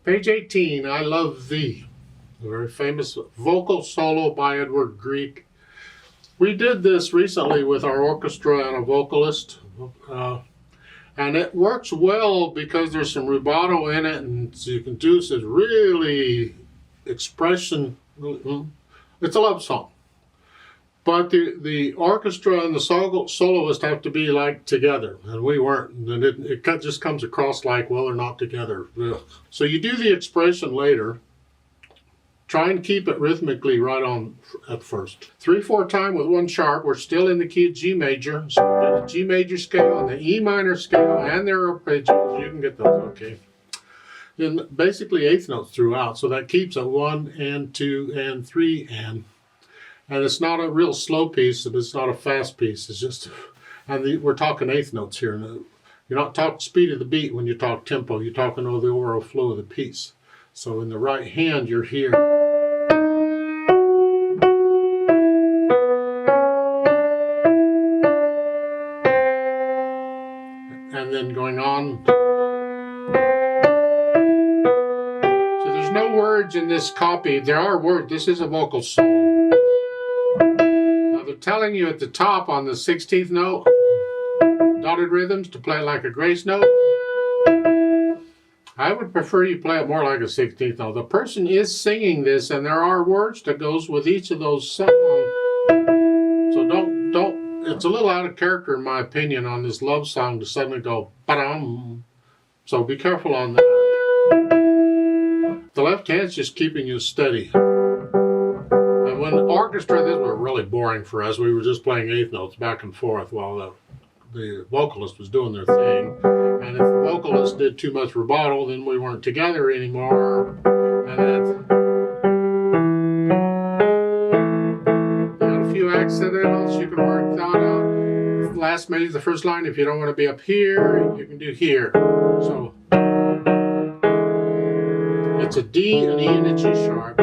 Page 18, I Love Thee, a very famous vocal solo by Grieg. We did this recently with our orchestra and a vocalist, and it works well because there's some rubato in it, and so you can do this really expression. It's a love song. But the orchestra and the soloist have to be like together, and we weren't. And it just comes across like, well, they're not together. Ugh. So you do the expression later. Try and keep it rhythmically right on at first. 3/4 time with one sharp. We're still in the key of G major. So the G major scale and the E minor scale and their arpeggios. You can get those, okay. Then basically eighth notes throughout. So that keeps a 1 and 2 and 3 and it's not a real slow piece, but it's not a fast piece. It's just, we're talking eighth notes here. You're not talking speed of the beat when you talk tempo. You're talking over the overall flow of the piece. So in the right hand, you're here. And then going on. So there's no words in this copy. There are words. This is a vocal solo. They're telling you at the top on the 16th note, dotted rhythms, to play it like a grace note. I would prefer you play it more like a 16th note. The person is singing this, and there are words that goes with each of those songs. So don't. It's a little out of character, in my opinion, on this love song to suddenly go ba-dum. So be careful on that. The left hand's just keeping you steady. When orchestra, this was really boring for us. We were just playing eighth notes back and forth while the vocalist was doing their thing. And if the vocalist did too much rubato, then we weren't together anymore. And you got a few accidentals you can work that out. Last measure, the first line, if you don't want to be up here, you can do here. So it's a D, an E, and a G sharp.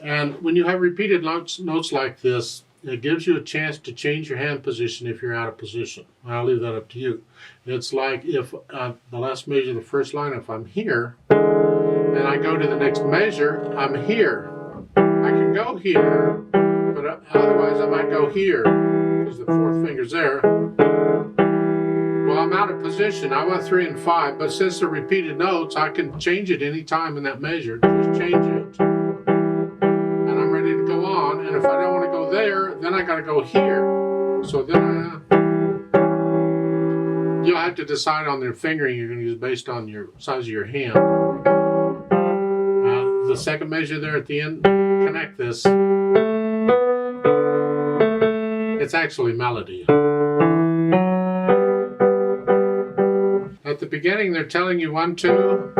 And when you have repeated notes like this, it gives you a chance to change your hand position if you're out of position. I'll leave that up to you. It's like if the last measure of the first line, if I'm here, and I go to the next measure, I'm here. I can go here, but otherwise I might go here, because the fourth finger's there. Well, I'm out of position. I want 3 and 5, but since they're repeated notes, I can change it any time in that measure. Just change it. Ready to go on, and if I don't want to go there, then I got to go here. So then you'll have to decide on the fingering you're going to use based on your size of your hand. The second measure there at the end, connect this. It's actually melody. At the beginning, they're telling you 1, 2,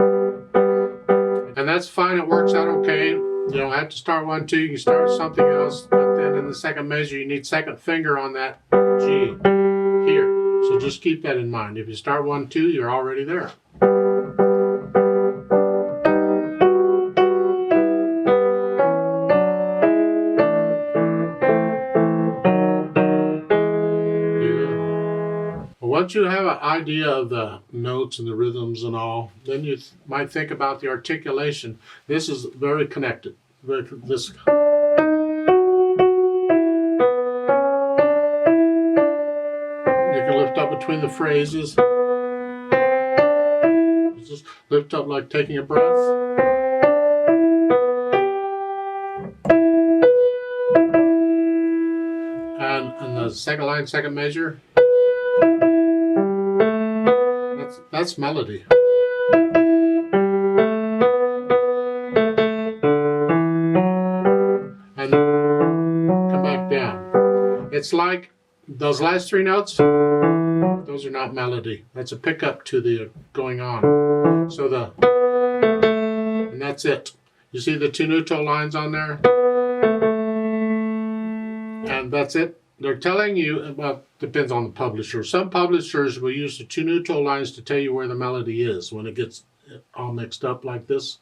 and that's fine. It works out okay. You don't have to start 1, 2, you can start something else, but then in the second measure you need second finger on that G here. So just keep that in mind. If you start 1, 2, you're already there. Once you have an idea of the notes and the rhythms and all, then you might think about the articulation. This is very connected. You can lift up between the phrases. Just lift up like taking a breath. And the second line, second measure. That's melody. And come back down. It's like those last 3 notes, those are not melody. That's a pickup to the going on. So and that's it. You see the 2 neutral lines on there? And that's it. They're telling you, well, depends on the publisher. Some publishers will use the 2 neutral lines to tell you where the melody is when it gets all mixed up like this.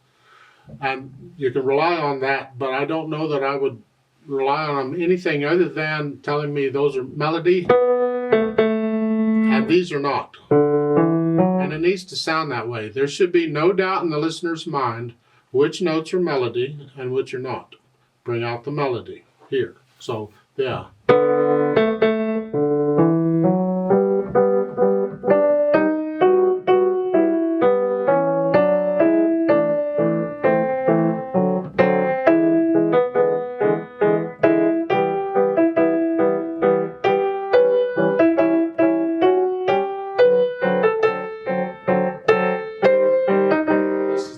And you can rely on that, but I don't know that I would rely on anything other than telling me those are melody and these are not. And it needs to sound that way. There should be no doubt in the listener's mind which notes are melody and which are not. Bring out the melody here. So, yeah.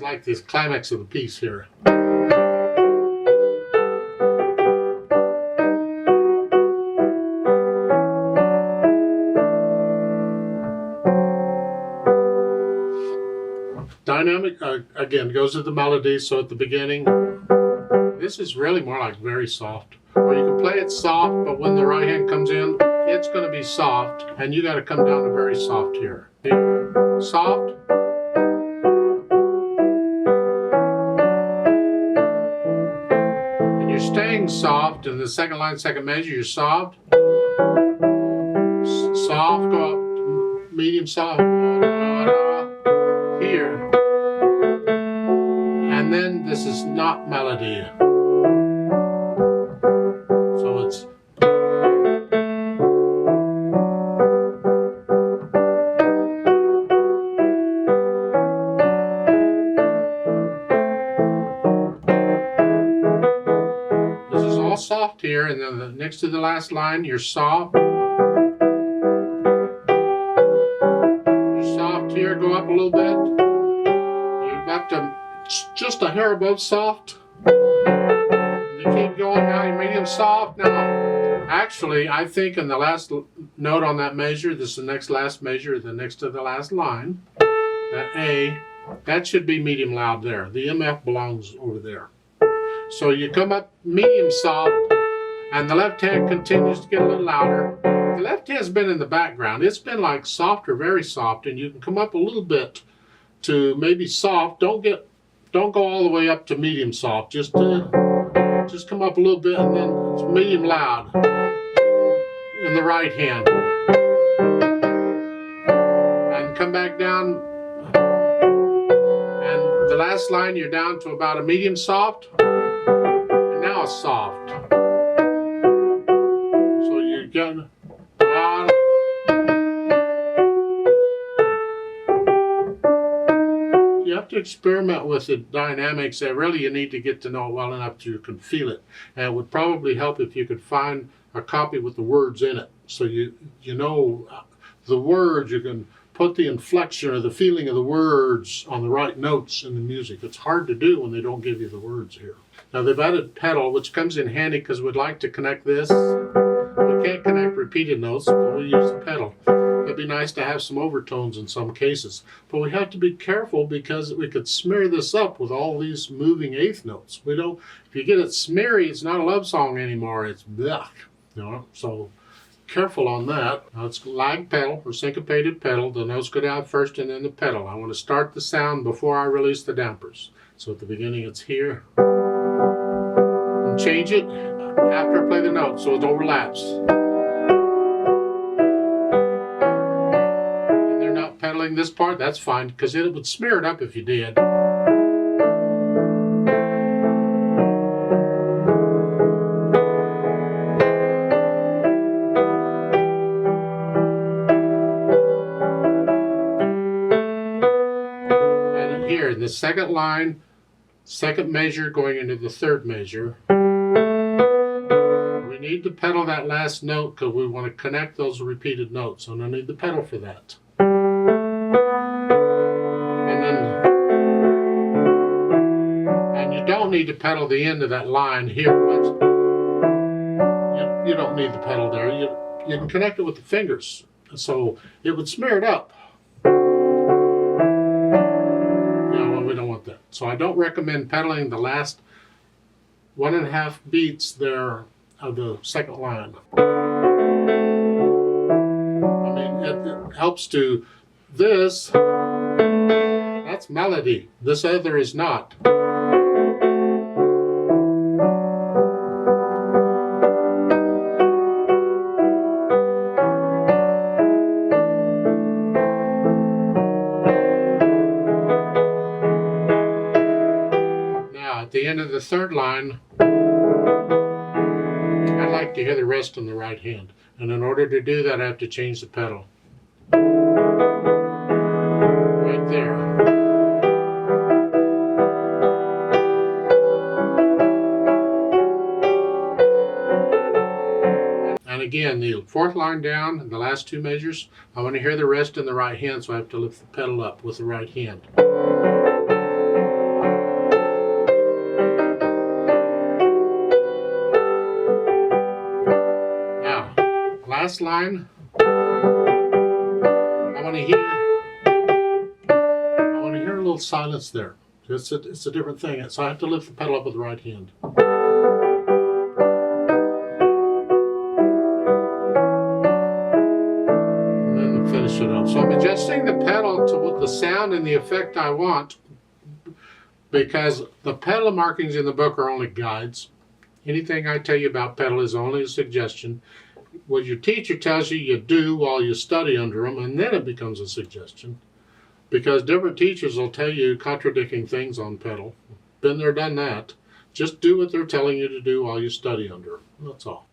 Like this climax of the piece here. Dynamic, again, goes to the melody, so at the beginning, this is really more like very soft. Or you can play it soft, but when the right hand comes in, it's going to be soft, and you got to come down to very soft here. Soft. And you're staying soft in the second line, second measure, you're soft. Soft, go up, medium soft. Here. And then this is not melody. So it's this is all soft here, and then next to the last line you're soft. You're soft here, go up a little bit. You're back to just a hair above soft. You keep going now, you're medium soft. Now, actually, I think in the last note on that measure, this is the next last measure, the next to the last line, that A, that should be medium loud there. The MF belongs over there. So you come up medium soft, and the left hand continues to get a little louder. The left hand's been in the background. It's been like soft or very soft, and you can come up a little bit to maybe soft. Don't go all the way up to medium soft. Just come up a little bit, and then it's medium loud in the right hand. And come back down. And the last line, you're down to about a medium soft. And now it's soft. So you get you have to experiment with the dynamics, and really you need to get to know it well enough you can feel it. And it would probably help if you could find a copy with the words in it, so you know the words. You can put the inflection or the feeling of the words on the right notes in the music. It's hard to do when they don't give you the words here. Now they've added pedal, which comes in handy because we'd like to connect this. We can't connect repeated notes, so we use the pedal. It'd be nice to have some overtones in some cases, but we have to be careful because we could smear this up with all these moving eighth notes. We don't. If you get it smeary, it's not a love song anymore. It's blech, you know. So careful on that. Now it's lag pedal or syncopated pedal. The notes go down first and then the pedal. I want to start the sound before I release the dampers. So at the beginning, it's here. And change it after I play the note so it overlaps. Pedaling this part, that's fine, because it would smear it up if you did. And here, in the second line, second measure going into the third measure, we need to pedal that last note because we want to connect those repeated notes, so no need the pedal for that. And you don't need to pedal the end of that line here. You don't need the pedal there. You can connect it with the fingers, so it would smear it up. Well, we don't want that. So I don't recommend pedaling the last 1.5 beats there of the second line. I mean, it helps to this. That's melody. This other is not. the end of the third line, I like to hear the rest in the right hand. And in order to do that, I have to change the pedal. Right there. And again, the fourth line down and the last two measures, I want to hear the rest in the right hand, so I have to lift the pedal up with the right hand. Now, last line, I want to hear a little silence there. It's a different thing, so I have to lift the pedal up with the right hand. Finish it up. So I'm adjusting the pedal to what the sound and the effect I want, because the pedal markings in the book are only guides. Anything I tell you about pedal is only a suggestion. What your teacher tells you, you do while you study under them, and then it becomes a suggestion. Because different teachers will tell you contradicting things on pedal. Been there, done that. Just do what they're telling you to do while you study under them. That's all.